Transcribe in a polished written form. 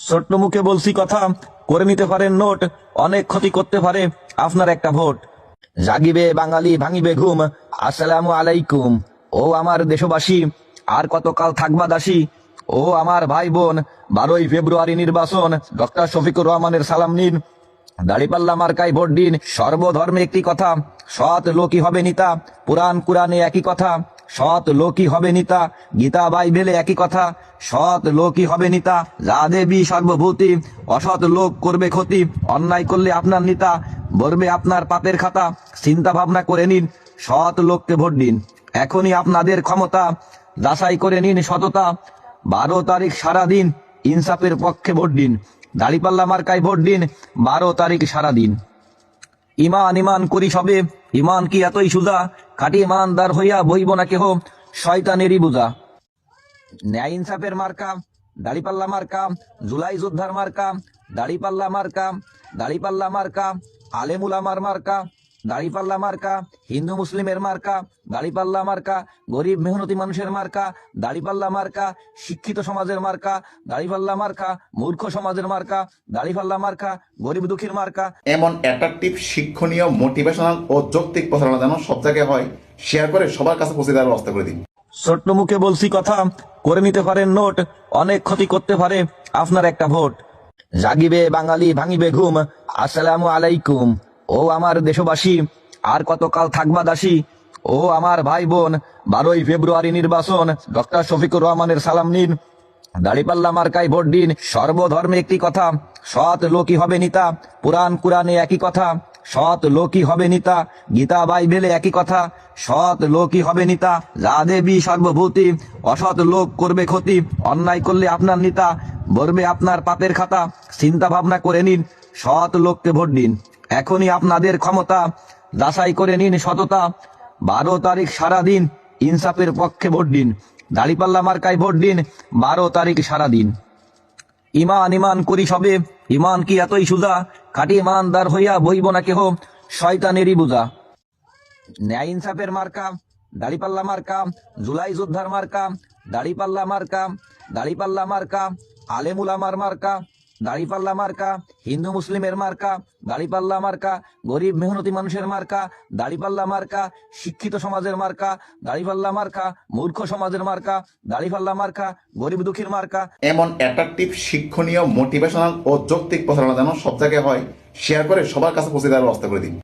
ছোট্ট মুখে বলছি কথা, করে নিতে পারেন নোট, অনেক ক্ষতি করতে পারে আপনার একটা ভোট। জাগিবে বাঙালি ভাঙিবে ঘুম, আসসালামু আলাইকুম। ও আমার দেশবাসী, আর কতকাল থাকবা দাসী? ও আমার ভাই বোন, 12ই ফেব্রুয়ারি নির্বাচন, ডক্টর শফিকুর রহমানের সালাম নিন। দাড়িপাল্লা মার্কায় ভোট দিন। সর্বধর্মে একটি কথা, সৎ লোকই হবে নেতা। পুরাণ কুরআনে একই কথা, সৎ লোকই হবে নেতা। গীতা বাইবেলে একই কথা, সৎ লোকই হবে নেতা। যা দেবী সর্বভূতি, অসৎ লোক করবে ক্ষতি। অন্যায় করলে আপনার নেতা ভরবে আপনার পাপের খাতা। চিন্তা ভাবনা করে নিন, সৎ লোককে ভোট দিন। এখনই আপনাদের ক্ষমতা, যাচাই করে নিন সততা। 12 তারিখ সারাদিন ইনসাফের পক্ষে ভোট দিন। দাড়িপাল্লা মার্কায় ভোট দিন, 12 তারিখ সারাদিন। ইমান ইমান করি সবে, ইমান কি এতই সুজা? খাঁটি ইমানদার হইয়া বইব না কেহ শয়তানেরই বুঝা। ন্যায় ইনসাফের মার্কা, দাড়িপাল্লা মার্কা। জুলাই যোদ্ধার মার্কা, দাড়িপাল্লা মার্কা। দাড়িপাল্লা মার্কা, আলেমুল আমার মার্কা। দাড়িপাল্লা মার্কা, হিন্দু মুসলিমের মার্কা। দাড়িপাল্লা মার্কা, গরিব মেহনতি মানুষের মার্কা। দাড়িপাল্লা মার্কা, শিক্ষিত সমাজের মার্কা। দাড়িপাল্লা মার্কা, মূর্খ সমাজের মার্কা। দাড়িপাল্লা মার্কা, গরিব দুঃখীর মার্কা। এমন অ্যাট্রাকটিভ, শিক্ষণীয়, মোটিভেশনাল ও যৌক্তিক প্রচারণা যেন সব জায়গায় হয়, শেয়ার করে সবার কাছে পৌঁছে দেওয়ার ব্যবস্থা করে দিন। ছোট্ট মুখে বলছি কথা, করে নিতে পারেন নোট, অনেক ক্ষতি করতে পারে আপনার একটা ভোট। জাগিবে বাঙালি ভাঙিবে ঘুম, আসসালামু আলাইকুম। ও আমার দেশবাসী, আর কতকাল থাকবা দাসী? ও আমার ভাই বোন, 12ই ফেব্রুয়ারি নির্বাচন, ডক্টর শফিকুর রহমানের সালাম নিন। দাড়িপাল্লা মার্কায় ভোট দিন। সর্বধর্মে একটি কথা, সৎ লোকই হবে নেতা। পুরাণ কুরআনে একই কথা, সৎ লোকই হবে নেতা। গীতা বাইবেলে একই কথা, সৎ লোকই হবে নেতা। যা দেবী সর্বভূতি, অসৎ লোক করবে ক্ষতি। অন্যায় করলে আপনার নেতা ভরবে আপনার পাপের খাতা। চিন্তা ভাবনা করে নিন, সৎ লোককে ভোট দিন। এখনই আপনাদের ক্ষমতা, যাচাই করে নিন সততা। 12 তারিখ সারাদিন ইনসাফের পক্ষে ভোট দিন। দাড়িপাল্লা মার্কায় ভোট দিন, 12 তারিখ সারাদিন। ইমান ইমান করি সবে, ইমান কি এতই সুজা? খাঁটি ইমানদার হইয়া বইব না কেহ শয়তানেরই বুঝা। ন্যায় ইনসাফের মার্কা, দাড়িপাল্লা মার্কা। জুলাই যোদ্ধার মার্কা, দাড়িপাল্লা মার্কা। দাড়িপাল্লা মার্কা, আলেমুল আমার মার্কা। দাড়িপাল্লা মার্কা, হিন্দু মুসলিমের মার্কা। দাড়িপাল্লা মার্কা, গরিব মেহনতি মানুষের মার্কা। দাড়িপাল্লা মার্কা, শিক্ষিত সমাজের মার্কা। দাড়িপাল্লা মার্কা, মূর্খ সমাজের মার্কা। দাড়িপাল্লা মার্কা, গরিব দুঃখীর মার্কা। এমন অ্যাট্রাকটিভ, শিক্ষণীয়, মোটিভেশনাল ও যৌক্তিক প্রচারণা যেন সব জায়গায় হয়, শেয়ার করে সবার কাছে পৌঁছে দেওয়ার ব্যবস্থা করে দিন।